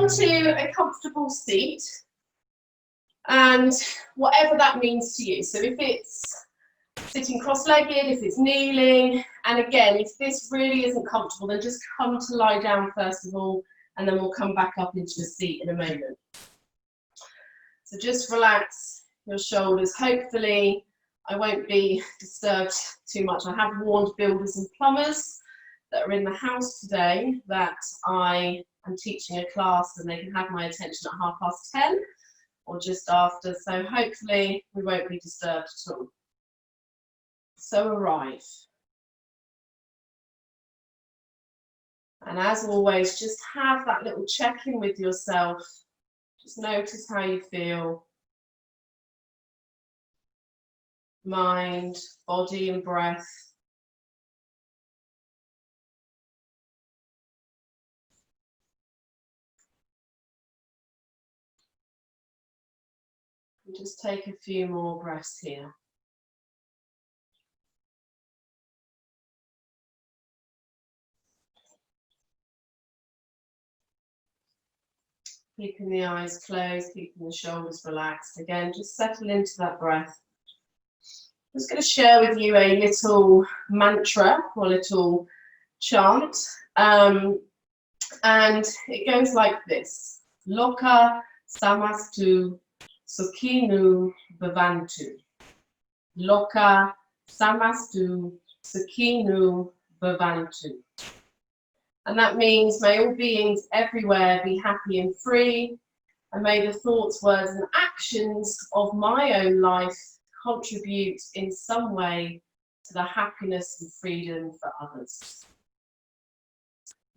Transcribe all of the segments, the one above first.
onto a comfortable seat, and whatever that means to you. So if it's sitting cross-legged, if it's kneeling, and again, if this really isn't comfortable, then just come to lie down first of all, and then we'll come back up into a seat in a moment. So just relax your shoulders. Hopefully, I won't be disturbed too much. I have warned builders and plumbers that are in the house today that I am teaching a class and they can have my attention at 10:30 or just after. So hopefully we won't be disturbed at all. So arrive. And as always, just have that little check-in with yourself. Just notice how you feel. Mind, body and breath. And just take a few more breaths here. Keeping the eyes closed, keeping the shoulders relaxed. Again, just settle into that breath. I'm just going to share with you a little mantra or little chant. And it goes like this. Lokah, Samastha, Sukino, Bhavantu. Lokah, Samastha, Sukino, Bhavantu. And that means may all beings everywhere be happy and free, and may the thoughts, words and actions of my own life contribute in some way to the happiness and freedom for others.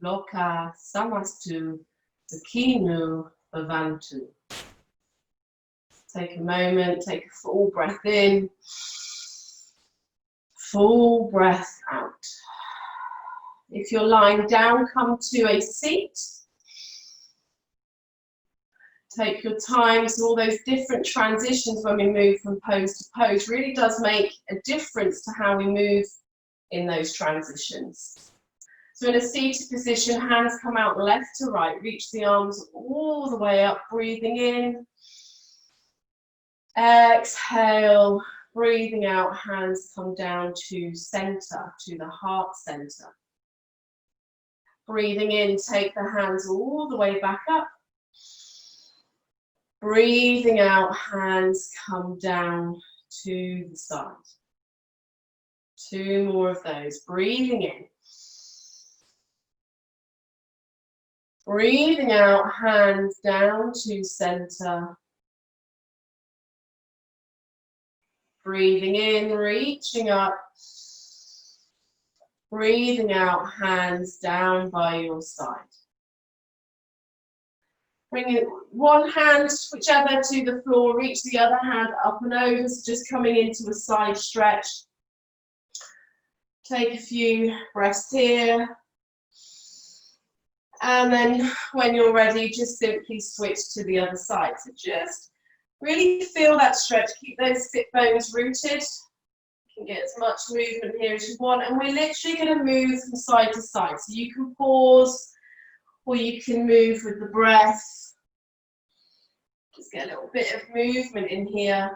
Lokah, Samastha, Sukino, Bhavantu. Take a moment, take a full breath in, full breath out. If you're lying down, come to a seat. Take your time. So all those different transitions when we move from pose to pose really does make a difference to how we move in those transitions. So in a seated position, hands come out left to right. Reach the arms all the way up, breathing in. Exhale, breathing out, hands come down to center, to the heart center. Breathing in, take the hands all the way back up. Breathing out, hands come down to the side. Two more of those. Breathing in. Breathing out, hands down to center. Breathing in, reaching up. Breathing out, hands down by your side. Bring it one hand, whichever, to the floor, reach the other hand up and over, so just coming into a side stretch. Take a few breaths here. And then when you're ready, just simply switch to the other side. So just really feel that stretch, keep those sit bones rooted. You can get as much movement here as you want, and we're literally going to move from side to side. So you can pause, or you can move with the breath. Just get a little bit of movement in here.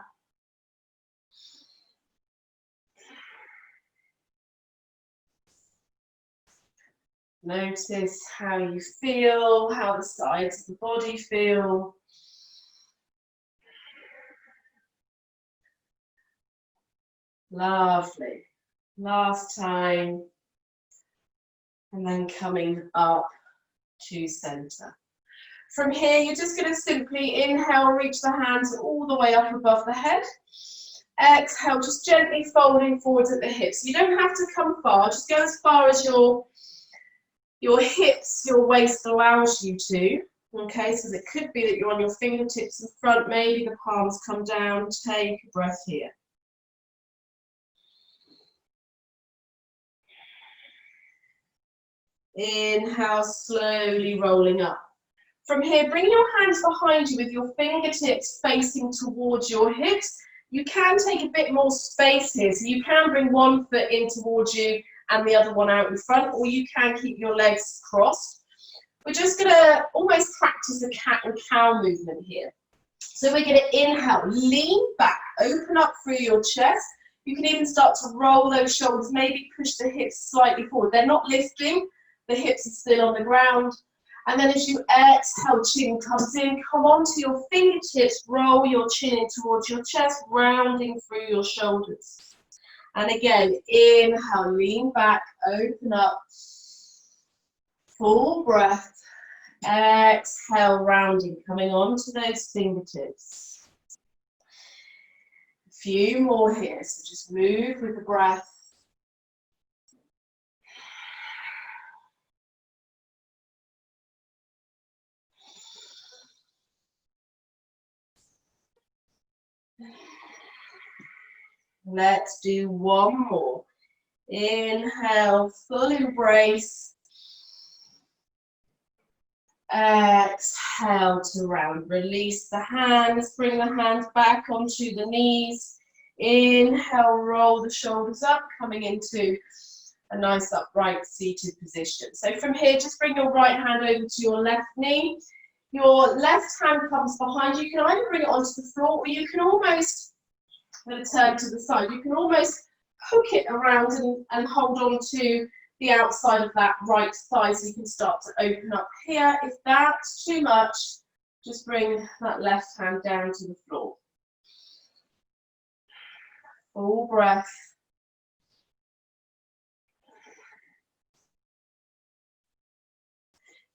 Notice how you feel, how the sides of the body feel. Lovely. Last time. And then coming up to center. From here, you're just going to simply inhale, reach the hands all the way up above the head. Exhale, just gently folding forwards at the hips. You don't have to come far, just go as far as your hips, your waist allows you to. Okay, so it could be that you're on your fingertips in front, maybe the palms come down. Take a breath here. Inhale, slowly rolling up. From here, bring your hands behind you with your fingertips facing towards your hips. You can take a bit more space here, so you can bring one foot in towards you and the other one out in front, or you can keep your legs crossed. We're just going to almost practice a cat and cow movement here. So we're going to inhale, lean back, open up through your chest. You can even start to roll those shoulders, maybe push the hips slightly forward. They're not lifting, the hips are still on the ground. And then as you exhale, chin comes in, come onto your fingertips, roll your chin in towards your chest, rounding through your shoulders. And again, inhale, lean back, open up, full breath. Exhale, rounding, coming onto those fingertips. A few more here, so just move with the breath. Let's do one more. Inhale, full embrace. Exhale to round. Release the hands, bring the hands back onto the knees. Inhale, roll the shoulders up, coming into a nice upright seated position. So from here, just bring your right hand over to your left knee. Your left hand comes behind you. You can either bring it onto the floor, or you can almost, I'm going to turn to the side, you can almost hook it around and hold on to the outside of that right thigh, so you can start to open up here. If that's too much, just bring that left hand down to the floor. Full breath.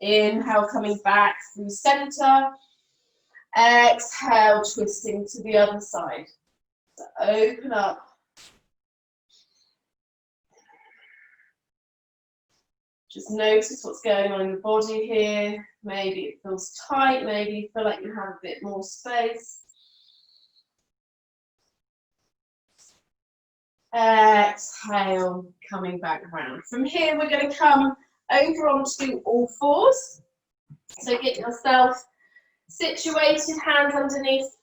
Inhale, coming back through center. Exhale, twisting to the other side. So open up. Just notice what's going on in the body here. Maybe it feels tight, maybe you feel like you have a bit more space. Exhale, coming back around. From here, we're going to come over onto all fours. So get yourself situated, hands underneath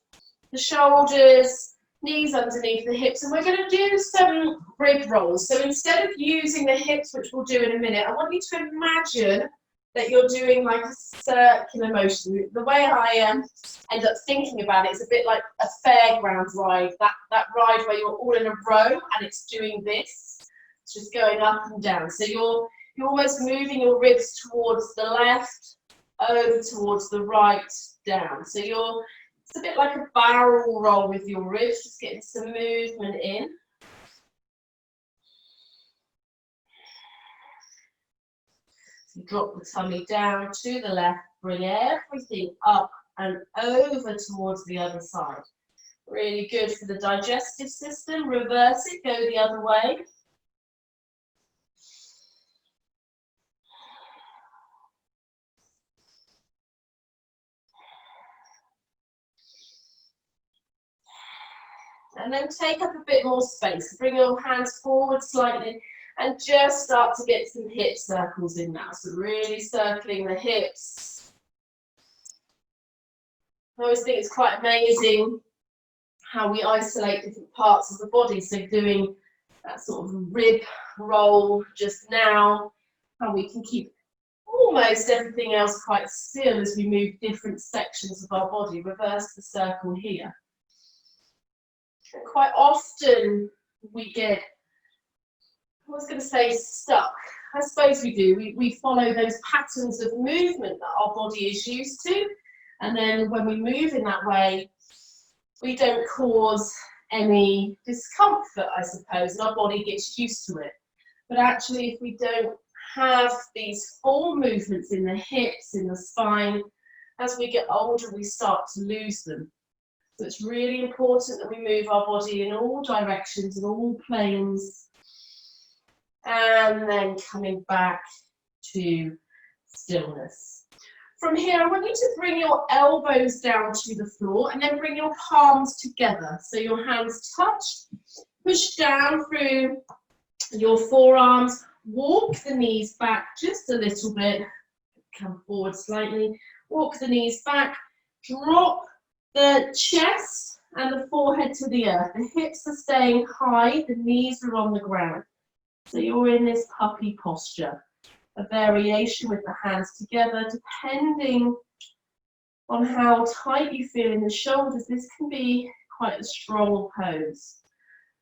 the shoulders, knees underneath the hips, and we're going to do some rib rolls. So instead of using the hips, which we'll do in a minute, I want you to imagine that you're doing like a circular motion. The way I end up thinking about it is a bit like a fairground ride, that ride where you're all in a row and it's doing this. It's just going up and down. So you're almost moving your ribs towards the left, over towards the right, down. So it's a bit like a barrel roll with your ribs, just getting some movement in. So drop the tummy down to the left, bring everything up and over towards the other side. Really good for the digestive system. Reverse it, go the other way. And then take up a bit more space. Bring your hands forward slightly and just start to get some hip circles in now. So really circling the hips. I always think it's quite amazing how we isolate different parts of the body. So doing that sort of rib roll just now, how we can keep almost everything else quite still as we move different sections of our body. Reverse the circle here. Quite often we get, I was going to say stuck. I suppose we do. We follow those patterns of movement that our body is used to. And then when we move in that way, we don't cause any discomfort, I suppose, and our body gets used to it. But actually, if we don't have these full movements in the hips, in the spine, as we get older, we start to lose them. So it's really important that we move our body in all directions, in all planes. And then coming back to stillness. From here, I want you to bring your elbows down to the floor and then bring your palms together. So your hands touch, push down through your forearms, walk the knees back just a little bit, come forward slightly, walk the knees back, drop the chest and the forehead to the earth. The hips are staying high, the knees are on the ground. So you're in this puppy posture. a variation with the hands together, depending on how tight you feel in the shoulders. This can be quite a strong pose.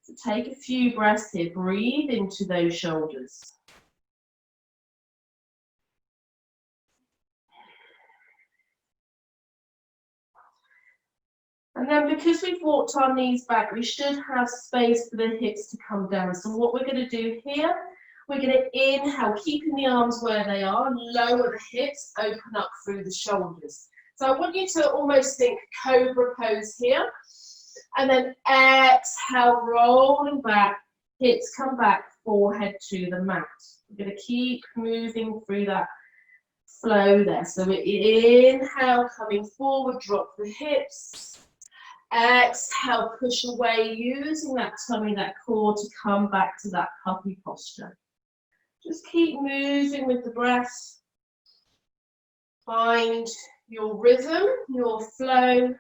So take a few breaths here, breathe into those shoulders. And then because we've walked our knees back, we should have space for the hips to come down. So what we're going to do here, we're going to inhale, keeping the arms where they are, lower the hips, open up through the shoulders. So I want you to almost think cobra pose here. And then exhale, rolling back, hips come back, forehead to the mat. We're going to keep moving through that flow there. So we inhale, coming forward, drop the hips. Exhale, push away, using that tummy, that core to come back to that puppy posture. Just keep moving with the breath. Find your rhythm, your flow.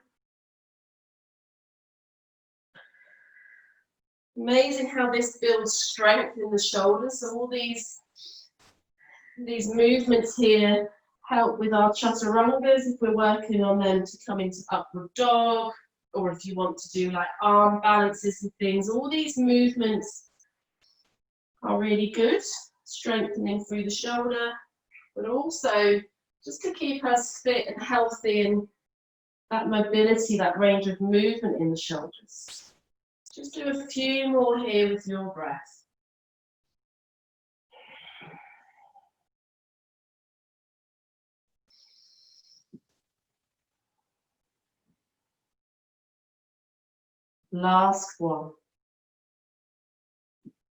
Amazing how this builds strength in the shoulders. So all these movements here help with our chaturangas if we're working on them to come into upward dog, or if you want to do like arm balances and things. All these movements are really good, strengthening through the shoulder, but also just to keep us fit and healthy and that mobility, that range of movement in the shoulders. Just do a few more here with your breath. Last one.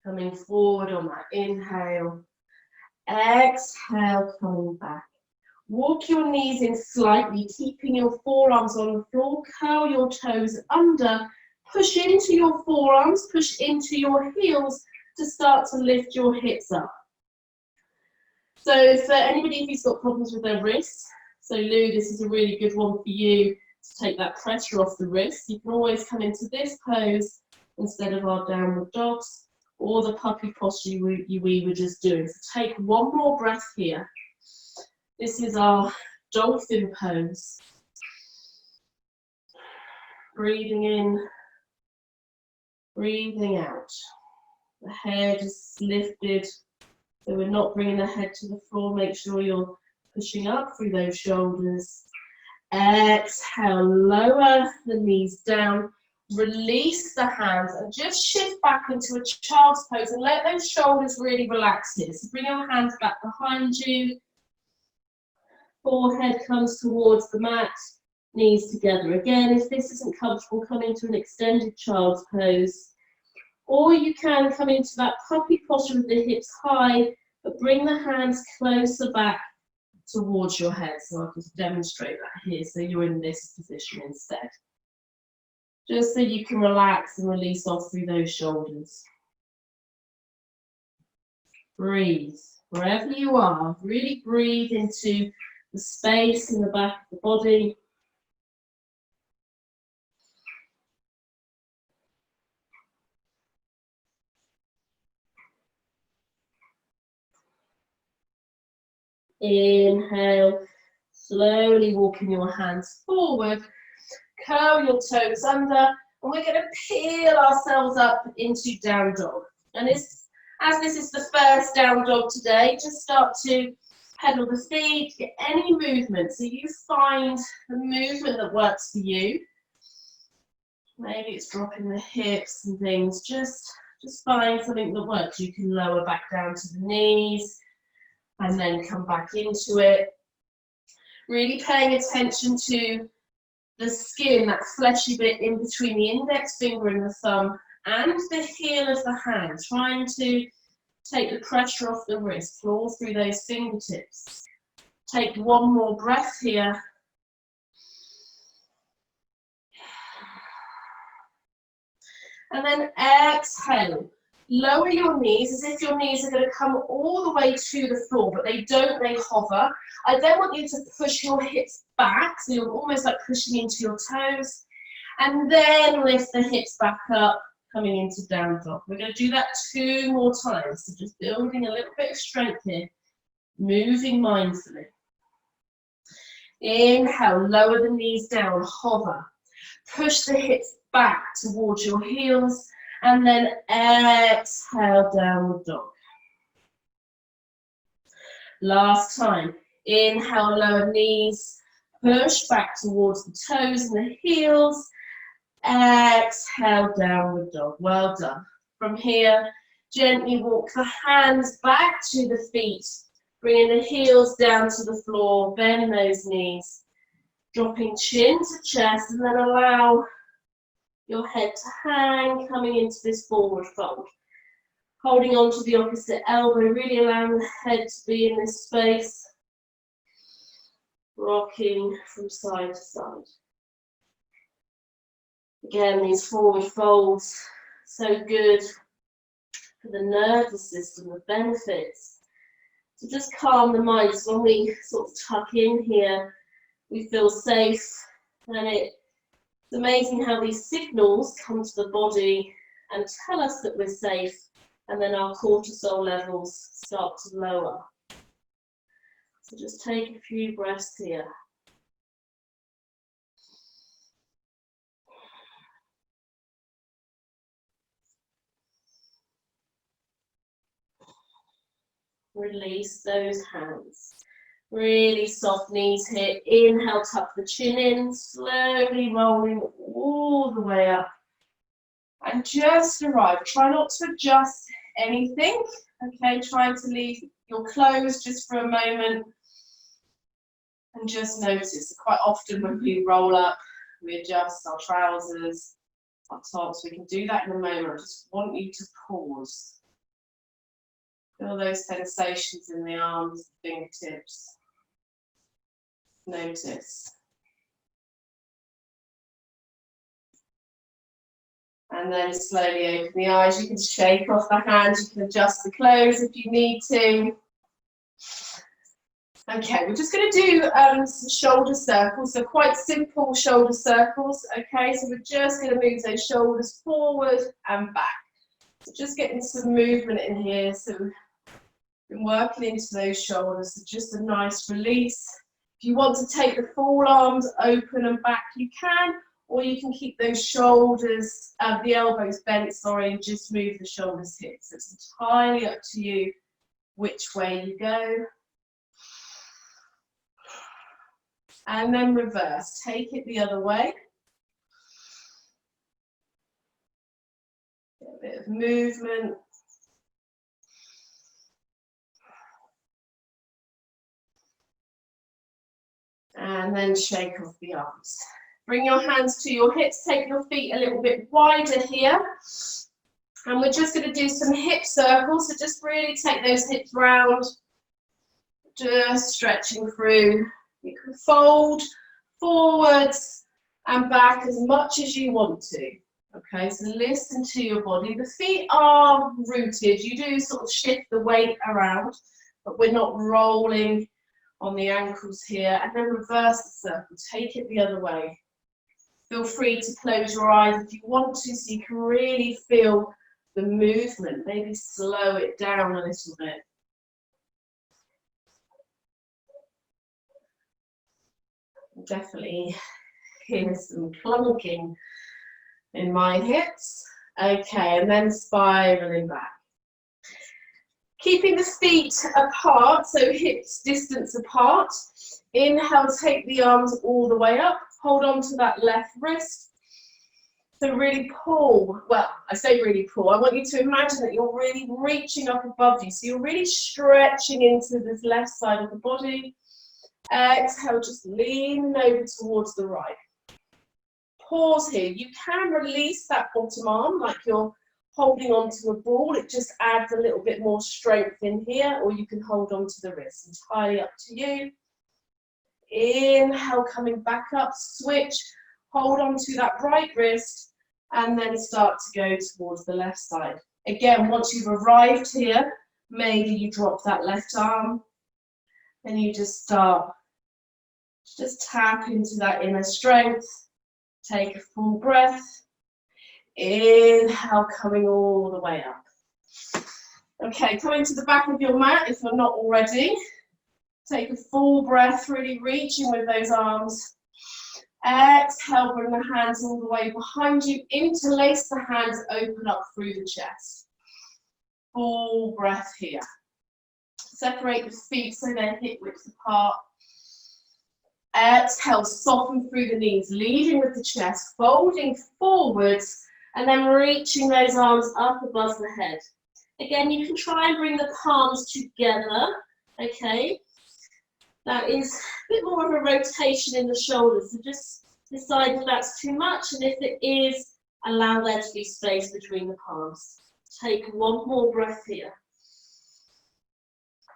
Coming forward on that inhale. Exhale, coming back. Walk your knees in slightly, keeping your forearms on the floor. Curl your toes under. Push into your forearms, push into your heels to start to lift your hips up. So for anybody who's got problems with their wrists, so Lou, this is a really good one for you to take that pressure off the wrist. You can always come into this pose instead of our downward dogs or the puppy posture we were just doing. So take one more breath here. This is our dolphin pose. Breathing in, breathing out. The head is lifted, so we're not bringing the head to the floor. Make sure you're pushing up through those shoulders. Exhale, lower the knees down, release the hands and just shift back into a child's pose and let those shoulders really relax here. So bring your hands back behind you, forehead comes towards the mat, knees together. Again, if this isn't comfortable, come into an extended child's pose. Or you can come into that puppy posture with the hips high, but bring the hands closer back towards your head. So I'll just demonstrate that here. So you're in this position instead. Just so you can relax and release off through those shoulders. Breathe. Wherever you are, really breathe into the space in the back of the body. Inhale, slowly walking your hands forward, curl your toes under, and we're going to peel ourselves up into down dog. And as this is the first down dog today, just start to pedal the feet, get any movement. So you find the movement that works for you. Maybe it's dropping the hips and things. Just find something that works. You can lower back down to the knees and then come back into it. Really paying attention to the skin, that fleshy bit in between the index finger and the thumb and the heel of the hand. Trying to take the pressure off the wrist, claw through those fingertips. Take one more breath here. And then exhale. Lower your knees as if your knees are going to come all the way to the floor, but they don't, they hover. I then want you to push your hips back, so you're almost like pushing into your toes, and then lift the hips back up, coming into down dog. We're going to do that 2 more times, so just building a little bit of strength here. moving mindfully. Inhale, lower the knees down, hover. Push the hips back towards your heels, and then exhale, downward dog. Last time. Inhale, lower knees, push back towards the toes and the heels. Exhale, downward dog. Well done. From here, gently walk the hands back to the feet, bringing the heels down to the floor, bend those knees, dropping chin to chest, and then allow your head to hang, coming into this forward fold. Holding on to the opposite elbow, really allowing the head to be in this space, rocking from side to side. Again, these forward folds, so good for the nervous system, the benefits. To just calm the mind. So when we sort of tuck in here, we feel safe, and it's amazing how these signals come to the body and tell us that we're safe, and then our cortisol levels start to lower. So just take a few breaths here. Release those hands. Really soft knees here. Inhale, tuck the chin in, slowly rolling all the way up. And just arrive. Try not to adjust anything. Okay, try to leave your clothes just for a moment. And just notice, quite often when we roll up, we adjust our trousers, our tops. We can do that in a moment. I just want you to pause. Feel those sensations in the arms, the fingertips. Notice. And then slowly open the eyes. You can shake off the hands. You can adjust the clothes if you need to. Okay, we're just going to do some shoulder circles. So quite simple shoulder circles. Okay, so we're just going to move those shoulders forward and back. So just getting some movement in here. So been working into those shoulders, so just a nice release. If you want to take the forearms open and back, you can, or you can keep those shoulders, the elbows bent, sorry, and just move the shoulders here. So it's entirely up to you which way you go. And then reverse, take it the other way. Get a bit of movement. And then shake off the arms. Bring your hands to your hips, take your feet a little bit wider here. And we're just going to do some hip circles, so just really take those hips round, just stretching through. You can fold forwards and back as much as you want to. Okay, so listen to your body. The feet are rooted. You do sort of shift the weight around, but we're not rolling on the ankles here. And then reverse the circle, take it the other way. Feel free to close your eyes if you want to, so you can really feel the movement. Maybe slow it down a little bit. Definitely hear some clunking in my hips. Okay, and then spiraling back. Keeping the feet apart, so hips distance apart. Inhale, take the arms all the way up. Hold on to that left wrist. So really pull, well, I say really pull. I want you to imagine that you're really reaching up above you. So you're really stretching into this left side of the body. Exhale, just lean over towards the right. Pause here. You can release that bottom arm like you're holding onto a ball. It just adds a little bit more strength in here, or you can hold on to the wrist. Entirely up to you. Inhale, coming back up, switch, hold on to that right wrist, and then start to go towards the left side. Again, once you've arrived here, maybe you drop that left arm, and you just start, just tap into that inner strength. Take a full breath. Inhale, coming all the way up. Okay, coming to the back of your mat if you're not already. Take a full breath, really reaching with those arms. Exhale, bring the hands all the way behind you. Interlace the hands, open up through the chest. Full breath here. Separate the feet so they're hip width apart. Exhale, soften through the knees, leading with the chest, folding forwards, and then reaching those arms up above the head. Again, you can try and bring the palms together, okay? That is a bit more of a rotation in the shoulders, so just decide if that's too much, and if it is, allow there to be space between the palms. Take one more breath here.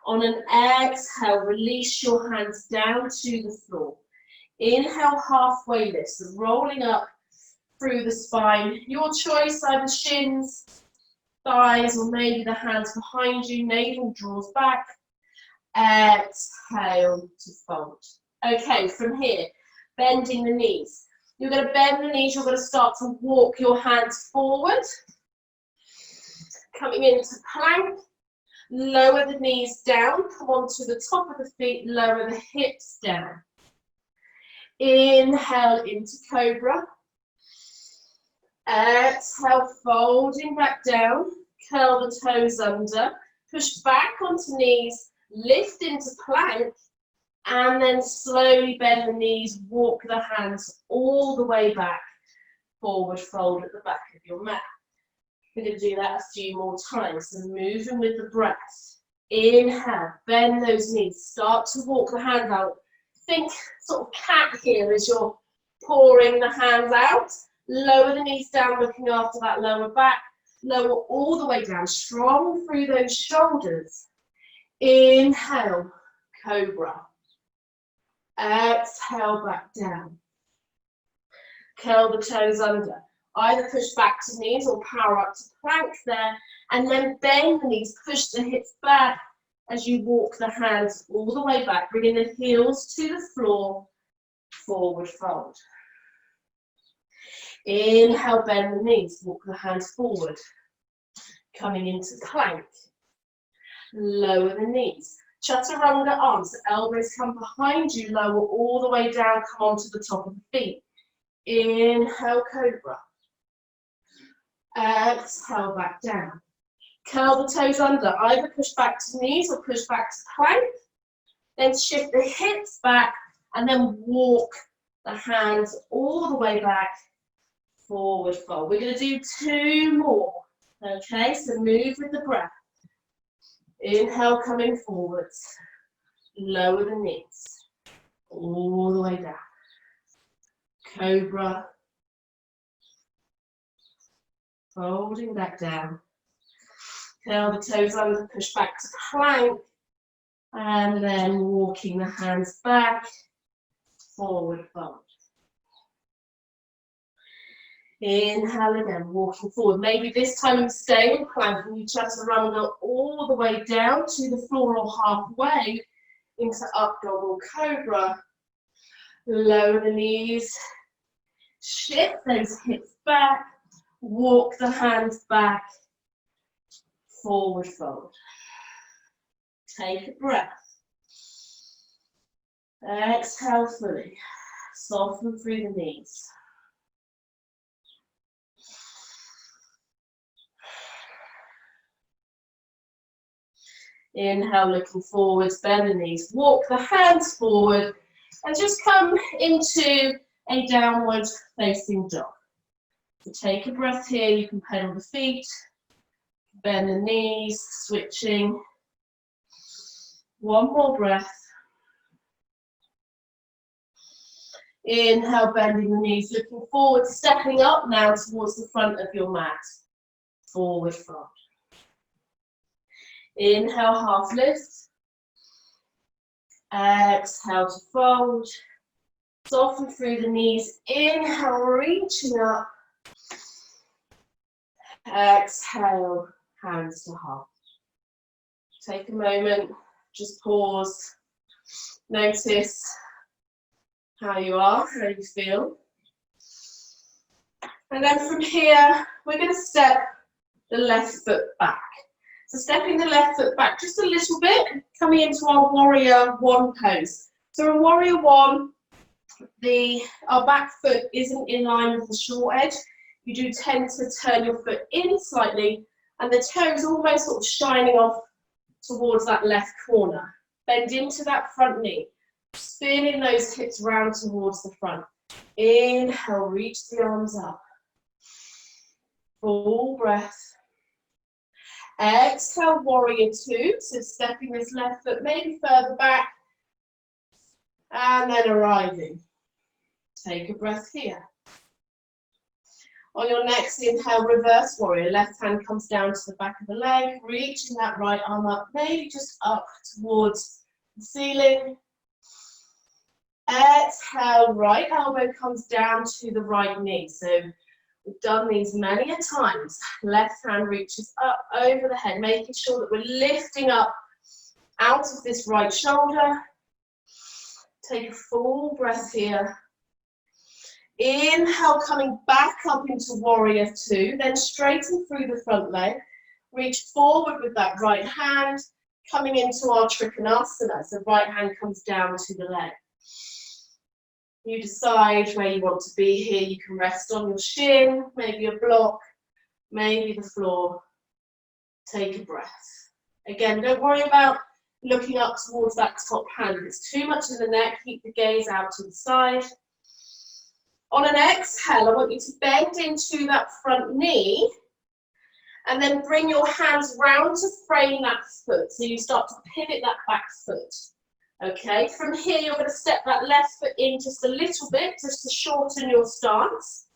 On an exhale, release your hands down to the floor. Inhale, halfway lift, so rolling up through the spine. Your choice, either shins, thighs, or maybe the hands behind you. Navel draws back. Exhale to fold. Okay, from here, bending the knees. You're going to bend the knees, you're going to start to walk your hands forward. Coming into plank. Lower the knees down, come onto the top of the feet, lower the hips down. Inhale into cobra. Exhale, folding back down, curl the toes under, push back onto knees, lift into plank, and then slowly bend the knees, walk the hands all the way back, forward fold at the back of your mat. We're going to do that a few more times, so moving with the breath. Inhale, bend those knees, start to walk the hands out. Think sort of cat here as you're pouring the hands out. Lower the knees down, looking after that lower back. Lower all the way down, strong through those shoulders. Inhale, cobra. Exhale, back down. Curl the toes under. Either push back to knees or power up to plank there, and then bend the knees, push the hips back as you walk the hands all the way back, bringing the heels to the floor, forward fold. Inhale, bend the knees, walk the hands forward, coming into plank. Lower the knees, chaturanga arms, elbows come behind you, lower all the way down, come onto the top of the feet. Inhale, cobra. Exhale, back down. Curl the toes under, either push back to knees or push back to plank. Then shift the hips back and then walk the hands all the way back, forward fold. We're going to do two more. Okay, so move with the breath. Inhale, coming forwards. Lower the knees, all the way down. Cobra. Folding back down. Curl the toes under, push back to plank. And then walking the hands back, forward fold. Inhale again, walking forward. Maybe this time you stay in plank and you chaturanga all the way down to the floor or halfway into up dog or cobra. Lower the knees, shift those hips back, walk the hands back, forward fold. Take a breath. Exhale fully. Soften through the knees. Inhale, looking forwards, bend the knees, walk the hands forward, and just come into a downward facing dog. So take a breath here, you can pedal the feet, bend the knees, switching. One more breath. Inhale, bending the knees, looking forward, stepping up now towards the front of your mat. Forward fold. Inhale, half lift. Exhale to fold. Soften through the knees. Inhale, reaching up. Exhale, hands to heart. Take a moment, just pause. Notice how you are, how you feel. And then from here, we're going to step the left foot back. So stepping the left foot back just a little bit, coming into our warrior one pose. So in warrior one, our back foot isn't in line with the short edge. You do tend to turn your foot in slightly, and the toes almost sort of shining off towards that left corner. Bend into that front knee, spinning those hips round towards the front. Inhale, reach the arms up. Full breath. Exhale, warrior two. So stepping this left foot maybe further back. And then arriving. Take a breath here. On your next inhale, reverse warrior. Left hand comes down to the back of the leg, reaching that right arm up, maybe just up towards the ceiling. Exhale, right elbow comes down to the right knee. So we've done these many a times. Left hand reaches up over the head, making sure that we're lifting up out of this right shoulder. Take a full breath here. Inhale, coming back up into warrior two, then straighten through the front leg. Reach forward with that right hand, coming into our Trikonasana. So right hand comes down to the leg. You decide where you want to be here. You can rest on your shin, maybe a block, maybe the floor. Take a breath. Again, don't worry about looking up towards that top hand. If it's too much in the neck, keep the gaze out to the side. On an exhale, I want you to bend into that front knee and then bring your hands round to frame that foot. So you start to pivot that back foot. Okay, from here you're going to step that left foot in just a little bit, just to shorten your stance.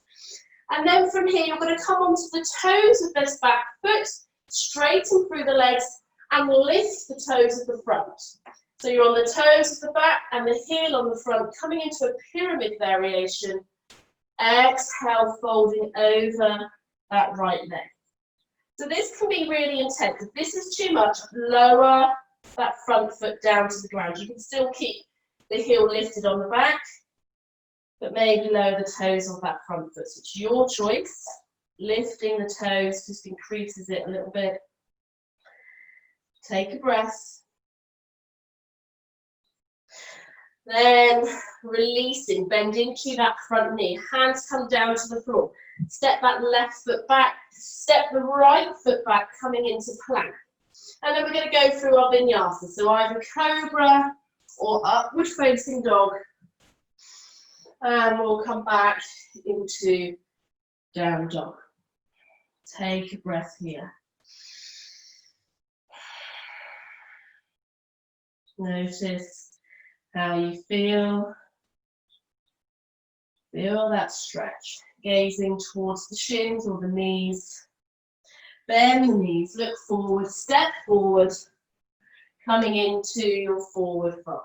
And then from here you're going to come onto the toes of this back foot, straighten through the legs and lift the toes of the front. So you're on the toes of the back and the heel on the front, coming into a pyramid variation. Exhale, folding over that right leg. So this can be really intense. If this is too much, lower that front foot down to the ground. You can still keep the heel lifted on the back, but maybe lower the toes of that front foot. So it's your choice. Lifting the toes just increases it a little bit. Take a breath. Then releasing, bend into that front knee. Hands come down to the floor. Step that left foot back. Step the right foot back, coming into plank. And then we're going to go through our vinyasa. So either cobra or upward facing dog. And we'll come back into down dog. Take a breath here. Notice how you feel. Feel that stretch. Gazing towards the shins or the knees. Bend the knees, look forward, step forward, coming into your forward fold.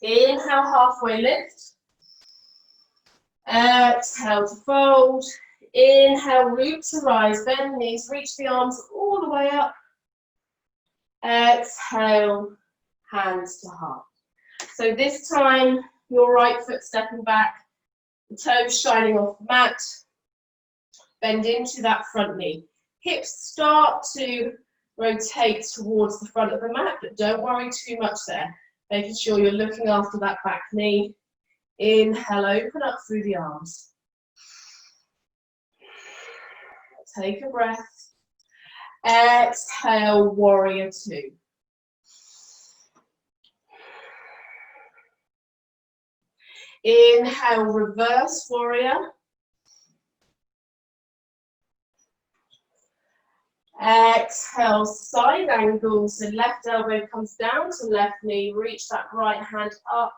Inhale, halfway lift. Exhale to fold. Inhale, root to rise, bend the knees, reach the arms all the way up. Exhale, hands to heart. So this time, your right foot stepping back, the toes shining off the mat. Bend into that front knee. Hips start to rotate towards the front of the mat, but don't worry too much there. Making sure you're looking after that back knee. Inhale, open up through the arms. Take a breath. Exhale, warrior two. Inhale, reverse warrior. Exhale, side angle, so left elbow comes down to left knee, reach that right hand up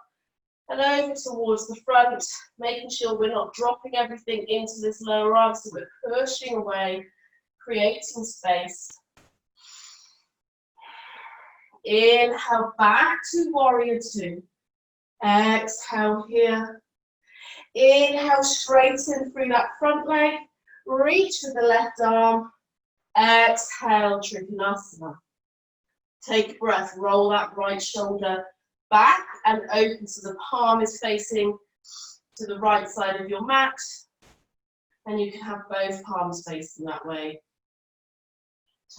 and over towards the front, making sure we're not dropping everything into this lower arm, so we're pushing away, creating space. Inhale, back to warrior two. Exhale here. Inhale, straighten through that front leg, reach with the left arm. Exhale, Trikonasana. Take a breath, roll that right shoulder back and open so the palm is facing to the right side of your mat. And you can have both palms facing that way.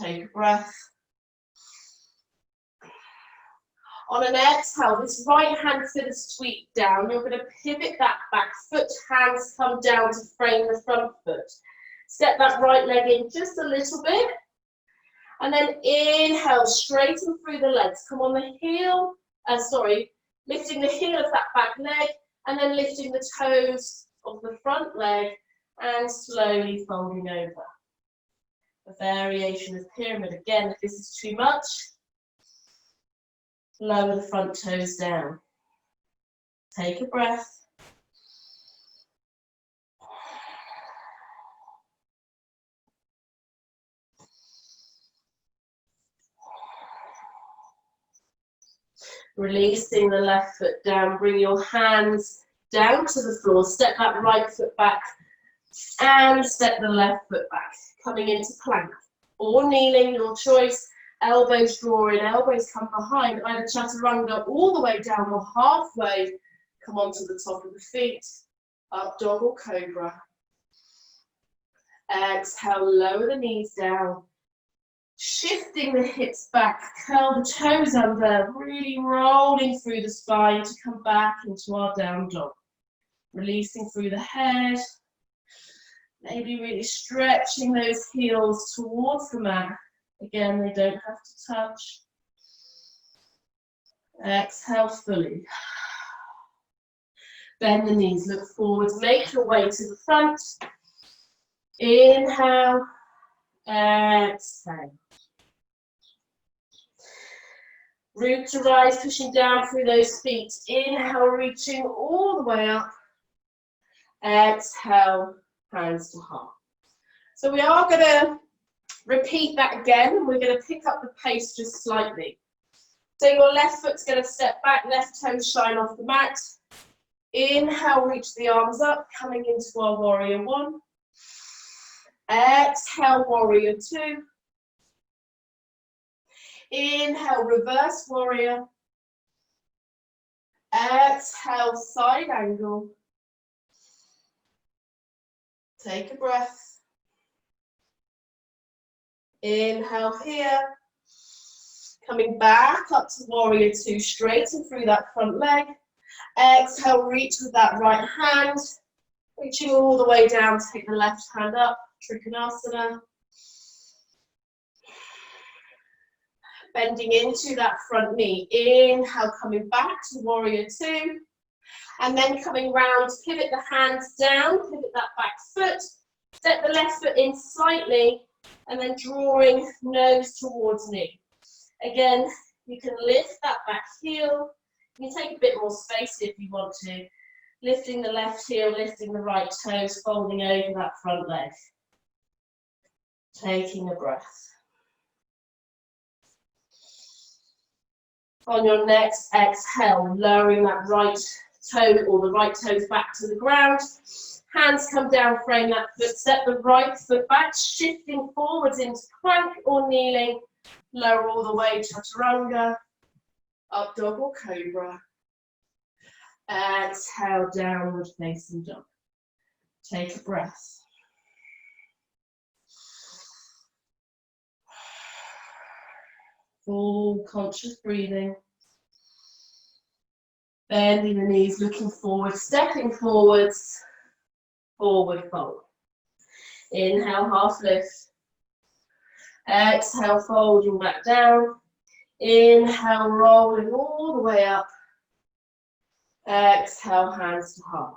Take a breath. On an exhale, this right hand's going to sweep down. You're going to pivot that back foot, hands come down to frame the front foot. Step that right leg in just a little bit. And then inhale, straighten through the legs. Come on the heel, lifting the heel of that back leg, and then lifting the toes of the front leg and slowly folding over. A variation of pyramid. Again, if this is too much, lower the front toes down. Take a breath. Releasing the left foot down, bring your hands down to the floor, step that right foot back and step the left foot back, coming into plank or kneeling, your choice. Elbows draw in, elbows come behind, either chaturanga all the way down or halfway, come onto the top of the feet, up dog or cobra. Exhale, lower the knees down. Shifting the hips back, curl the toes under, really rolling through the spine to come back into our down dog. Releasing through the head, maybe really stretching those heels towards the mat. Again, they don't have to touch. Exhale fully. Bend the knees, look forward, make your way to the front. Inhale, exhale. Root to rise, pushing down through those feet. Inhale, reaching all the way up. Exhale, hands to heart. So we are going to repeat that again. We're going to pick up the pace just slightly. So your left foot's going to step back, left toe shine off the mat. Inhale, reach the arms up, coming into our warrior one. Exhale, warrior two. Inhale, reverse warrior. Exhale, side angle. Take a breath. Inhale here. Coming back up to warrior two, straighten through that front leg. Exhale, reach with that right hand. Reaching all the way down, take the left hand up, Trikonasana. Bending into that front knee. Inhale, coming back to warrior two. And then coming round, pivot the hands down, pivot that back foot. Step the left foot in slightly, and then drawing nose towards knee. Again, you can lift that back heel. You can take a bit more space if you want to. Lifting the left heel, lifting the right toes, folding over that front leg. Taking a breath. On your next exhale, lowering that right toe or the right toes back to the ground. Hands come down, frame that foot, step the right foot back, shifting forwards into plank or kneeling. Lower all the way, chaturanga, up dog or cobra. Exhale, downward facing dog. Take a breath. Full conscious breathing. Bending the knees, looking forward, stepping forwards, forward fold. Inhale, half lift. Exhale, folding back down. Inhale, rolling all the way up. Exhale, hands to heart.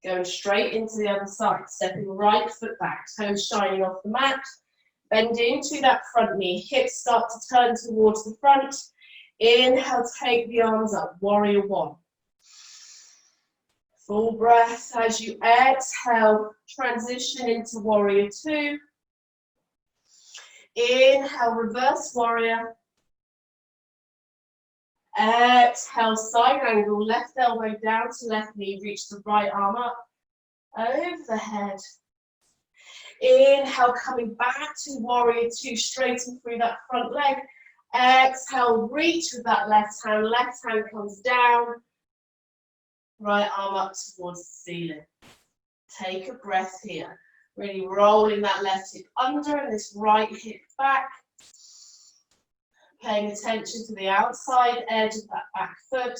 Going straight into the other side, stepping right foot back, toes shining off the mat. Bend into that front knee, hips start to turn towards the front. Inhale, take the arms up, warrior one. Full breath as you exhale, transition into warrior two. Inhale, reverse warrior. Exhale, side angle, left elbow down to left knee, reach the right arm up, over the head. Inhale, coming back to warrior two, straighten through that front leg. Exhale, reach with that left hand comes down, right arm up towards the ceiling. Take a breath here. Really rolling that left hip under and this right hip back. Paying attention to the outside edge of that back foot.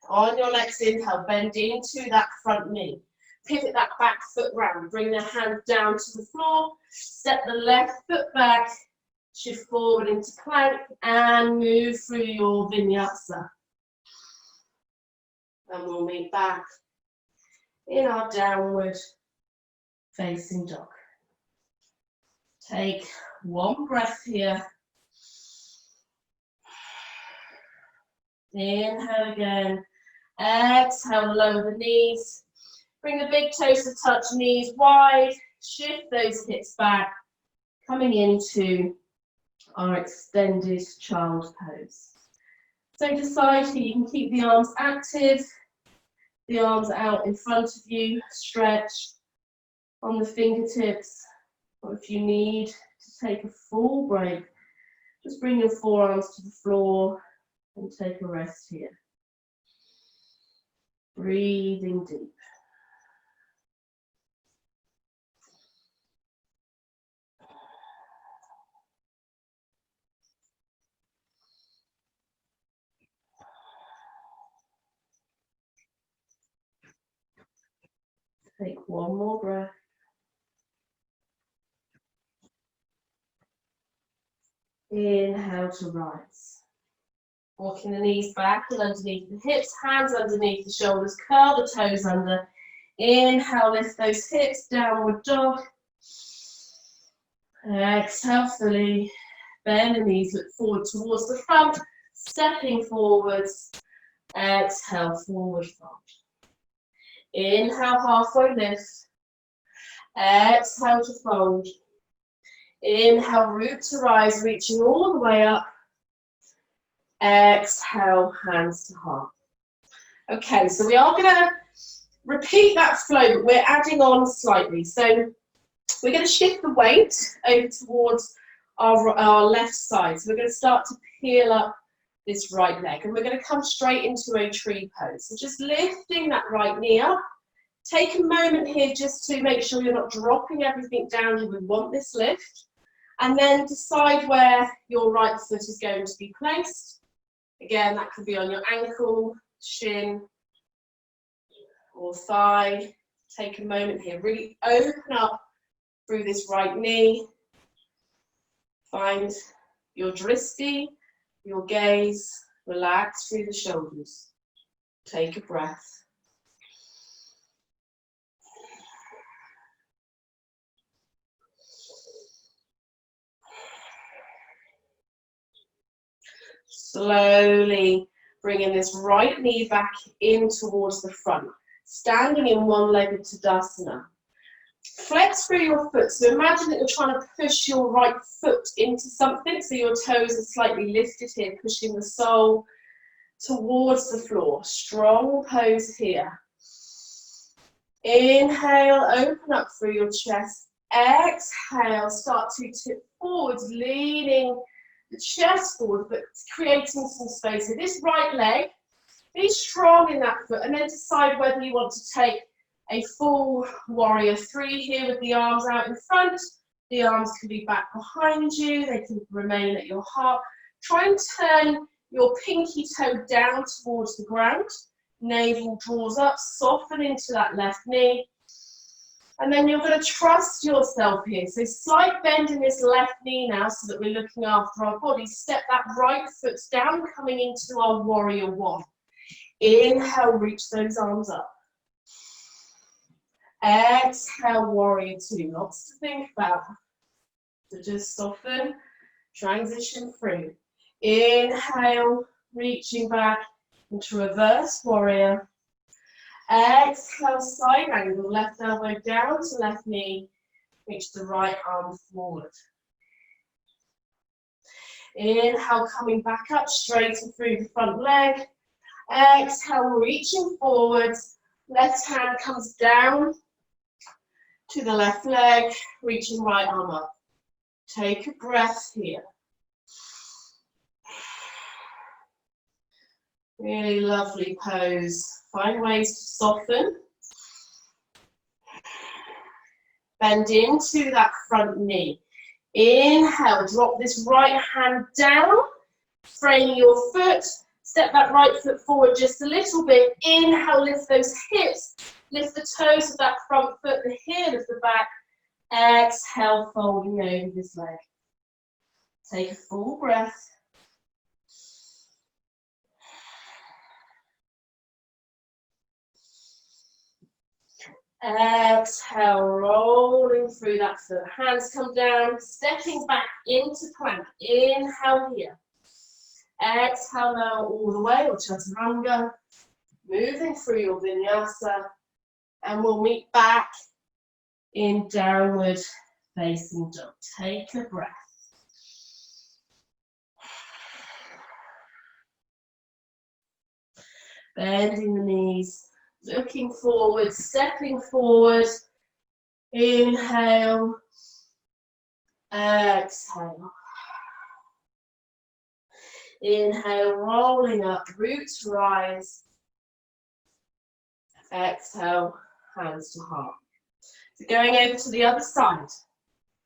On your next inhale, bend into that front knee. Pivot that back foot round. Bring the hand down to the floor. Step the left foot back. Shift forward into plank and move through your vinyasa. And we'll meet back in our downward facing dog. Take one breath here. Inhale again. Exhale, lower the knees. Bring the big toes to touch, knees wide. Shift those hips back. Coming into our extended child pose. So decide here, you can keep the arms active, the arms out in front of you, stretch on the fingertips, or if you need to take a full break, just bring your forearms to the floor and take a rest here. Breathing deep. Take one more breath. Inhale to rise. Walking the knees back and underneath the hips, hands underneath the shoulders, curl the toes under. Inhale, lift those hips, downward dog. Exhale fully. Bend the knees, look forward towards the front, stepping forwards. Exhale, forward fold. Inhale, halfway lift. Exhale to fold. Inhale, root to rise, reaching all the way up. Exhale, hands to heart. Okay, so we are going to repeat that flow, but we're adding on slightly. So we're going to shift the weight over towards our left side. So we're going to start to peel up this right leg, and we're going to come straight into a tree pose. So just lifting that right knee up. Take a moment here just to make sure you're not dropping everything down here. We want this lift. And then decide where your right foot is going to be placed. Again, that could be on your ankle, shin, or thigh. Take a moment here. Really open up through this right knee. Find your drishti, your gaze. Relax through the shoulders. Take a breath. Slowly bringing this right knee back in towards the front, standing in one-legged Tadasana. Flex through your foot, so imagine that you're trying to push your right foot into something, so your toes are slightly lifted here, pushing the sole towards the floor. Strong pose here. Inhale, open up through your chest. Exhale, start to tip forwards, leaning the chest forward, but creating some space. So this right leg, be strong in that foot, and then decide whether you want to take a full warrior three here with the arms out in front. The arms can be back behind you, they can remain at your heart. Try and turn your pinky toe down towards the ground. Navel draws up, soften into that left knee. And then you're going to trust yourself here. So slight bend in this left knee now so that we're looking after our body. Step that right foot down, coming into our warrior one. Inhale, reach those arms up. Exhale, warrior two. Lots to think about. So just soften, transition through. Inhale, reaching back into reverse warrior. Exhale, side angle, left elbow down to left knee, reach the right arm forward. Inhale, coming back up, straight through the front leg. Exhale, reaching forwards, left hand comes down to the left leg, reaching right arm up. Take a breath here. Really lovely pose. Find ways to soften. Bend into that front knee. Inhale, drop this right hand down. Frame your foot. Step that right foot forward just a little bit. Inhale, lift those hips. Lift the toes of that front foot, the heel of the back. Exhale, folding over this leg. Take a full breath. Exhale, rolling through that foot. Hands come down, stepping back into plank. Inhale here. Exhale now all the way, or chaturanga. Moving through your vinyasa. And we'll meet back in downward facing dog. Take a breath. Bending the knees. Looking forward, stepping forward. Inhale. Exhale. Inhale, rolling up, roots rise. Exhale, hands to heart. So going over to the other side.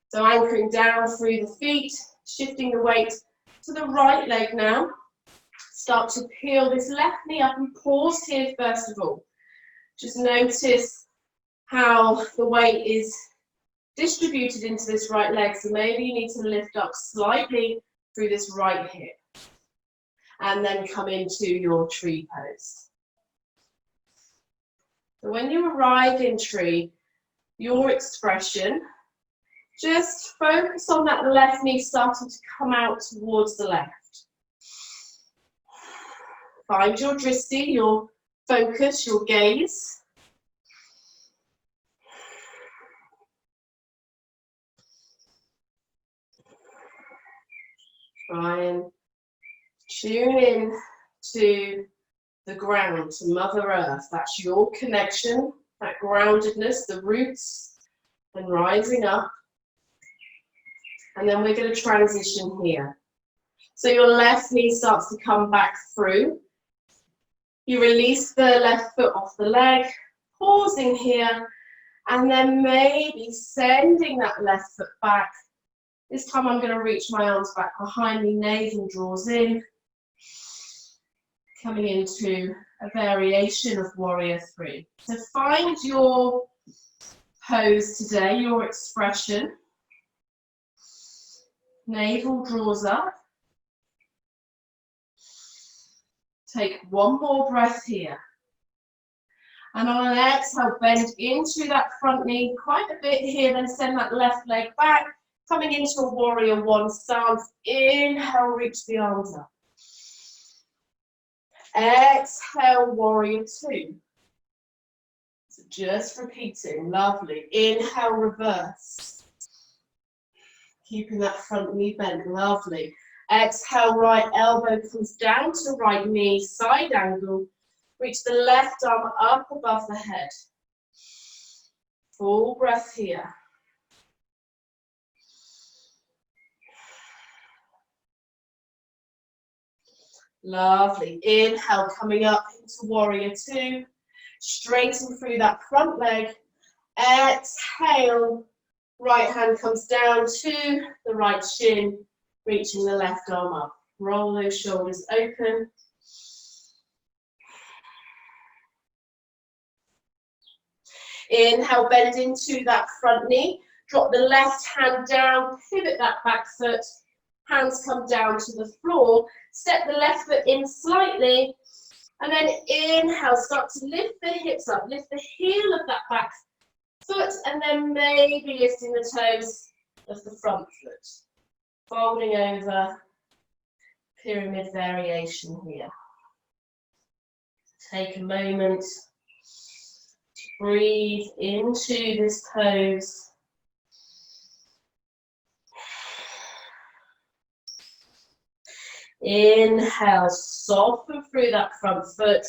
So anchoring down through the feet, shifting the weight to the right leg now. Start to peel this left knee up and pause here first of all. Just notice how the weight is distributed into this right leg. So maybe you need to lift up slightly through this right hip. And then come into your tree pose. So when you arrive in tree, your expression, just focus on that left knee starting to come out towards the left. Find your dristi, your focus, your gaze. Try and tune in to the ground, to Mother Earth. That's your connection, that groundedness, the roots, and rising up. And then we're going to transition here. So your left knee starts to come back through. You release the left foot off the leg, pausing here, and then maybe sending that left foot back. This time I'm going to reach my arms back behind me, navel draws in. Coming into a variation of warrior three. So find your pose today, your expression. Navel draws up. Take one more breath here. And on an exhale, bend into that front knee quite a bit here, then send that left leg back. Coming into a warrior one stance. Inhale, reach the arms up. Exhale, warrior two. So just repeating, lovely. Inhale, reverse. Keeping that front knee bent, lovely. Exhale, right elbow comes down to right knee, side angle. Reach the left arm up above the head. Full breath here. Lovely. Inhale, coming up into warrior two. Straighten through that front leg. Exhale. Right hand comes down to the right shin, reaching the left arm up. Roll those shoulders open. Inhale, bend into that front knee. Drop the left hand down, pivot that back foot. Hands come down to the floor. Step the left foot in slightly. And then inhale, start to lift the hips up. Lift the heel of that back foot. And then maybe lifting the toes of the front foot. Folding over. Pyramid variation here. Take a moment to breathe into this pose. Inhale, soften through that front foot,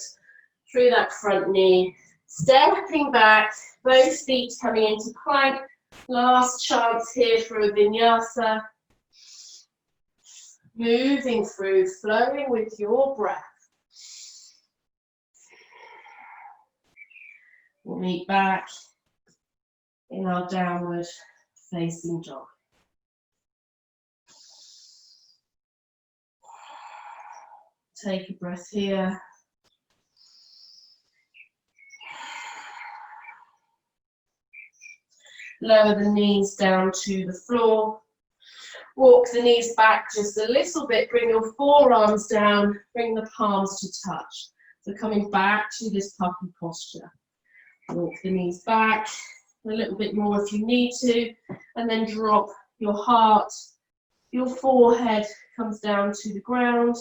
through that front knee. Stepping back, both feet coming into plank. Last chance here for a vinyasa. Moving through, flowing with your breath. We'll meet back in our downward facing dog. Take a breath here. Lower the knees down to the floor. Walk the knees back just a little bit. Bring your forearms down. Bring the palms to touch. So coming back to this puppy posture. Walk the knees back a little bit more if you need to. And then drop your heart. Your forehead comes down to the ground.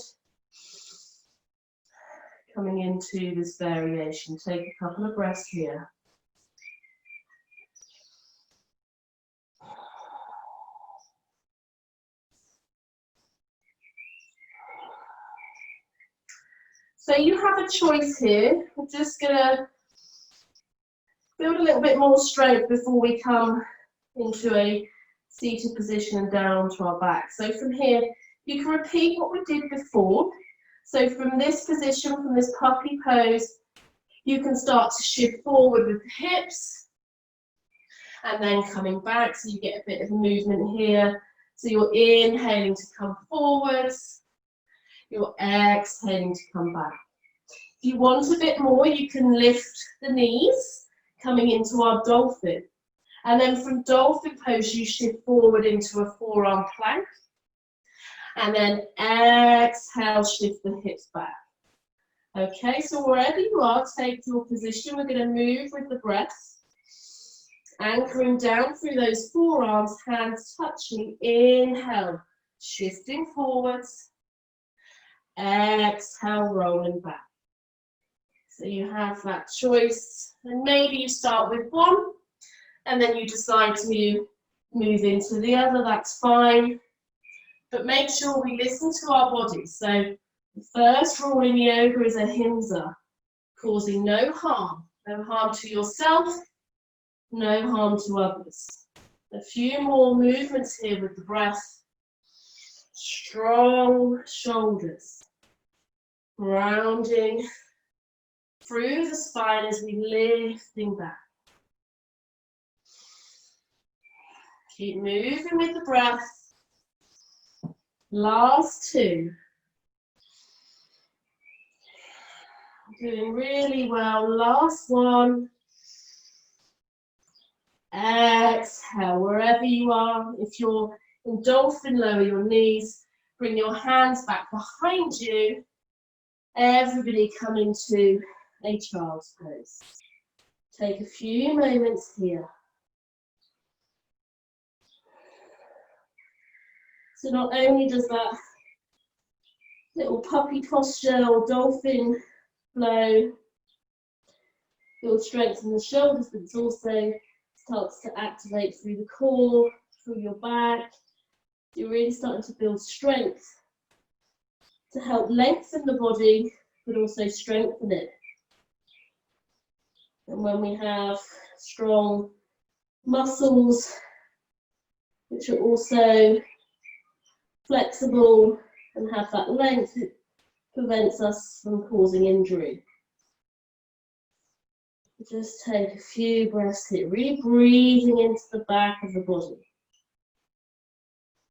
Coming into this variation. Take a couple of breaths here. So you have a choice here. We're just going to build a little bit more strength before we come into a seated position and down onto our back. So from here, you can repeat what we did before. So from this position, from this puppy pose, you can start to shift forward with the hips and then coming back, so you get a bit of movement here. So you're inhaling to come forwards, you're exhaling to come back. If you want a bit more, you can lift the knees, coming into our dolphin. And then from dolphin pose, you shift forward into a forearm plank. And then exhale, shift the hips back. Okay, so wherever you are, take your position. We're going to move with the breath. Anchoring down through those forearms, hands touching. Inhale, shifting forwards. Exhale, rolling back. So you have that choice. And maybe you start with one, and then you decide to move into the other. That's fine. But make sure we listen to our body. So the first rule in yoga is ahimsa, causing no harm to yourself, no harm to others. A few more movements here with the breath. Strong shoulders, grounding through the spine as we lifting back. Keep moving with the breath. Last two. Doing really well. Last one. Exhale, wherever you are. If you're in dolphin, lower your knees. Bring your hands back behind you. Everybody come into a child's pose. Take a few moments here. So not only does that little puppy posture or dolphin flow build strength in the shoulders, but it also starts to activate through the core, through your back. You're really starting to build strength to help lengthen the body, but also strengthen it. And when we have strong muscles, which are also flexible and have that length, it prevents us from causing injury. Just take a few breaths here, really breathing into the back of the body.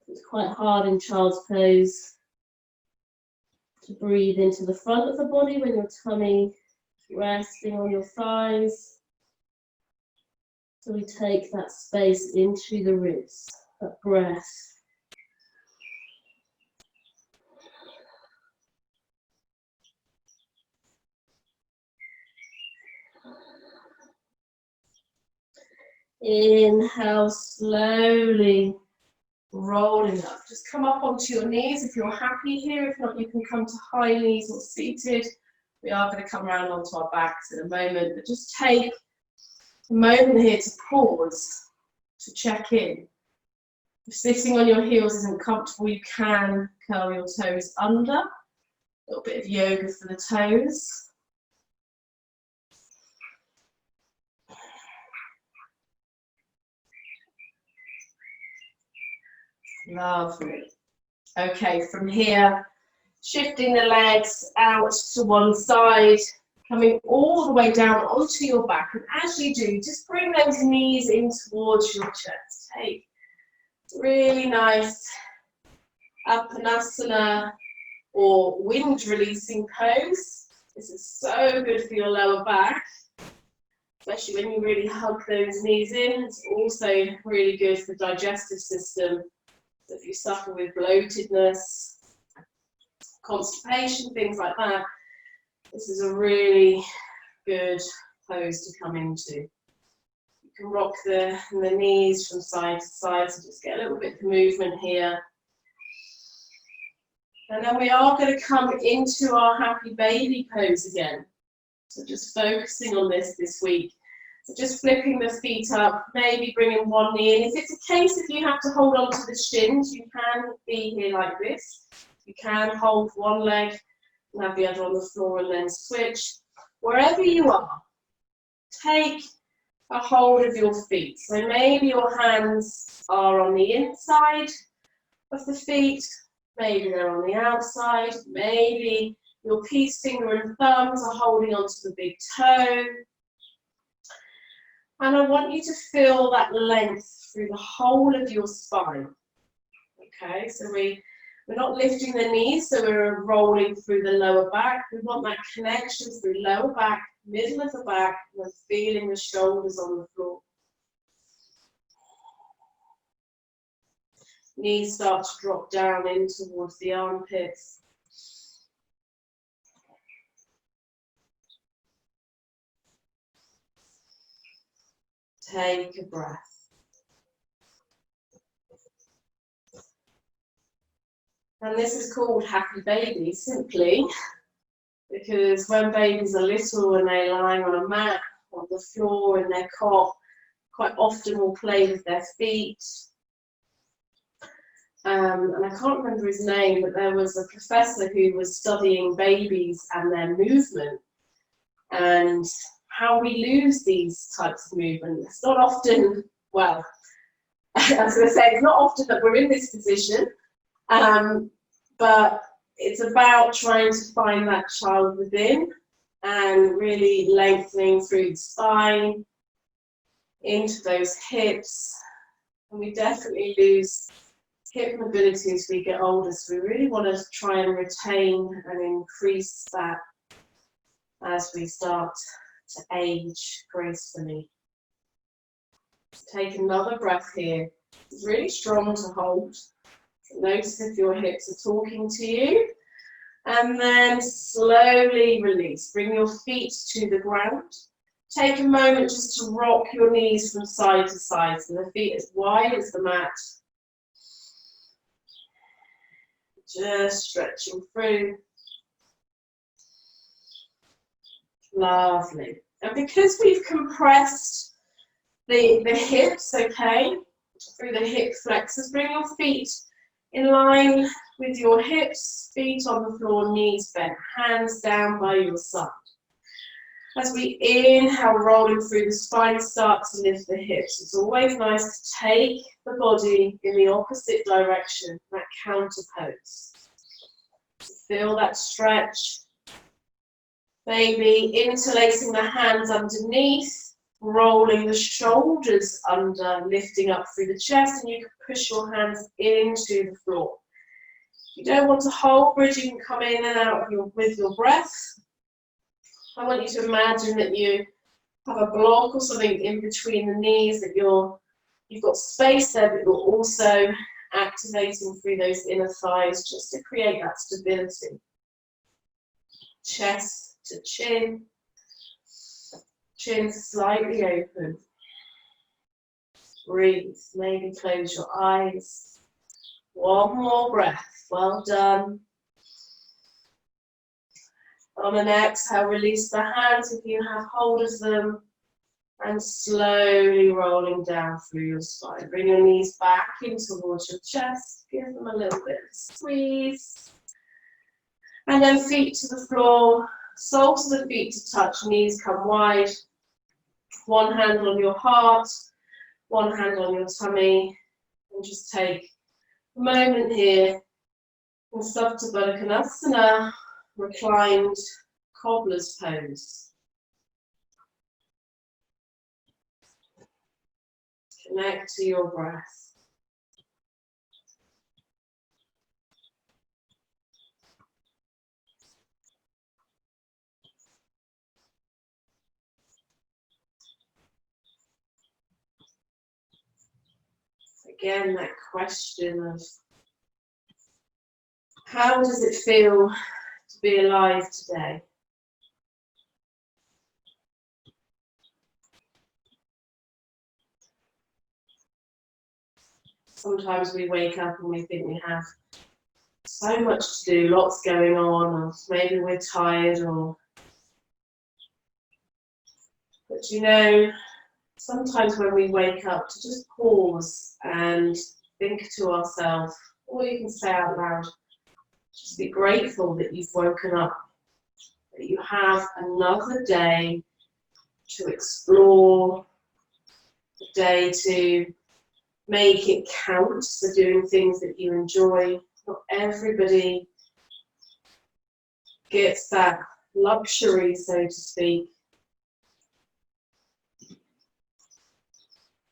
It's quite hard in child's pose to breathe into the front of the body when your tummy is resting on your thighs. So we take that space into the ribs, that breath. Inhale, slowly rolling up. Just come up onto your knees if you're happy here. If not, you can come to high knees or seated. We are going to come around onto our backs in a moment, but just take a moment here to pause, to check in. If sitting on your heels isn't comfortable, you can curl your toes under. A little bit of yoga for the toes. Lovely. Okay, from here, shifting the legs out to one side, Coming all the way down onto your back, and as you do, just bring those knees in towards your chest. Take really nice Apanasana or wind releasing pose. This is so good for your lower back, especially when you really hug those knees in. It's also really good for the digestive system. So if you suffer with bloatedness, constipation, things like that, this is a really good pose to come into. You can rock the knees from side to side, so just get a little bit of movement here. And then we are going to come into our happy baby pose again. So just focusing on this week. So just flipping the feet up, maybe bringing one knee in. If it's a case if you have to hold on to the shins, you can be here like this. You can hold one leg and have the other on the floor and then switch. Wherever you are, take a hold of your feet. So maybe your hands are on the inside of the feet, maybe they're on the outside, maybe your peace finger and thumbs are holding onto the big toe. And I want you to feel that length through the whole of your spine. Okay, so we're not lifting the knees, so we're rolling through the lower back. We want that connection through lower back, middle of the back, and feeling the shoulders on the floor. Knees start to drop down in towards the armpits. Take a breath. And this is called happy baby simply because when babies are little and they're lying on a mat on the floor in their cot, quite often will play with their feet. And I can't remember his name, but there was a professor who was studying babies and their movement and how we lose these types of movement. It's not often, well, I was going to say, it's not often that we're in this position, but it's about trying to find that child within and really lengthening through the spine, into those hips. And we definitely lose hip mobility as we get older, so we really want to try and retain and increase that as we start to age gracefully. Take another breath here. It's really strong to hold. Notice if your hips are talking to you. And then slowly release. Bring your feet to the ground. Take a moment just to rock your knees from side to side so the feet as wide as the mat. Just stretching through. Lovely. And because we've compressed the hips, okay, through the hip flexors, bring your feet in line with your hips, feet on the floor, knees bent, hands down by your side. As we inhale, rolling through the spine, start to lift the hips. It's always nice to take the body in the opposite direction, that counter pose. Feel that stretch. Maybe interlacing the hands underneath, rolling the shoulders under, lifting up through the chest, and you can push your hands into the floor. You don't want to hold bridge, you can come in and out with your breath. I want you to imagine that you have a block or something in between the knees, that you've got space there, but you're also activating through those inner thighs just to create that stability. Chest to chin, chin slightly open. Breathe, maybe close your eyes. One more breath, well done. On an exhale, release the hands if you have hold of them, and slowly rolling down through your spine. Bring your knees back in towards your chest, give them a little bit of a squeeze. And then feet to the floor, soles of the feet to touch, knees come wide. One hand on your heart, one hand on your tummy, and just take a moment here in Samastha Baddha Konasana, reclined cobbler's pose. Connect to your breath. Again, that question of how does it feel to be alive today? Sometimes we wake up and we think we have so much to do, lots going on, or maybe we're tired, but you know, sometimes when we wake up, to just pause and think to ourselves, or you can say out loud, just be grateful that you've woken up, that you have another day to explore, a day to make it count, so doing things that you enjoy. Not everybody gets that luxury, so to speak.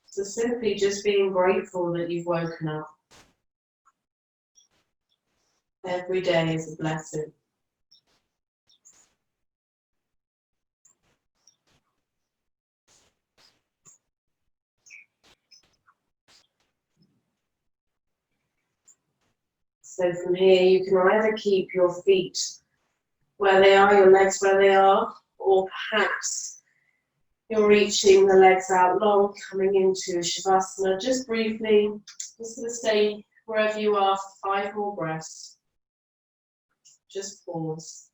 So simply just being grateful that you've woken up. Every day is a blessing. So from here you can either keep your feet where they are, your legs where they are, or perhaps you're reaching the legs out long, coming into Shavasana. Just briefly, just going to stay wherever you are for 5 more breaths. Just pause.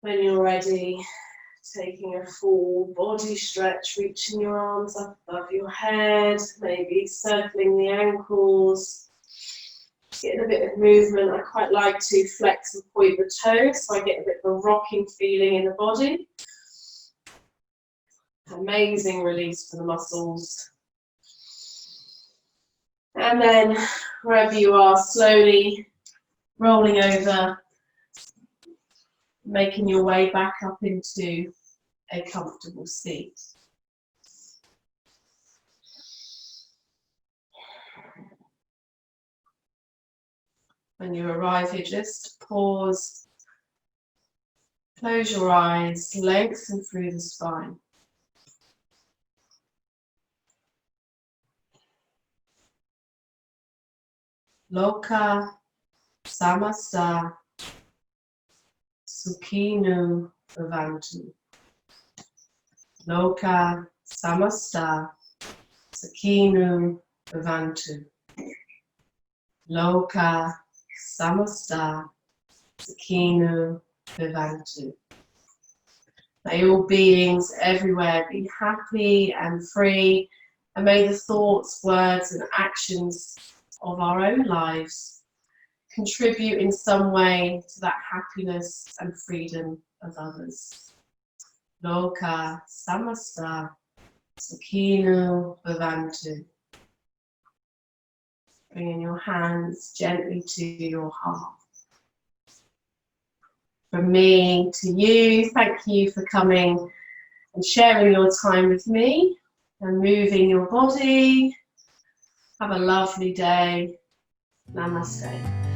When you're ready, taking a full body stretch, reaching your arms up above your head, maybe circling the ankles, getting a bit of movement. I quite like to flex and point the toes, so I get a bit of a rocking feeling in the body. Amazing release for the muscles. And then wherever you are, slowly rolling over, making your way back up into a comfortable seat. When you arrive here, just pause, close your eyes, lengthen through the spine. Lokah, Samastha, Sukino, Bhavantu. Lokah, Samastha, Sukino, Bhavantu. Lokah, Samastha, Sukino, Bhavantu. May all beings everywhere be happy and free, and may the thoughts, words and actions of our own lives contribute in some way to that happiness and freedom of others. Lokah, Samastha, Sukino, Bhavantu. Bringing your hands gently to your heart. From me to you, thank you for coming and sharing your time with me and moving your body. Have a lovely day. Namaste.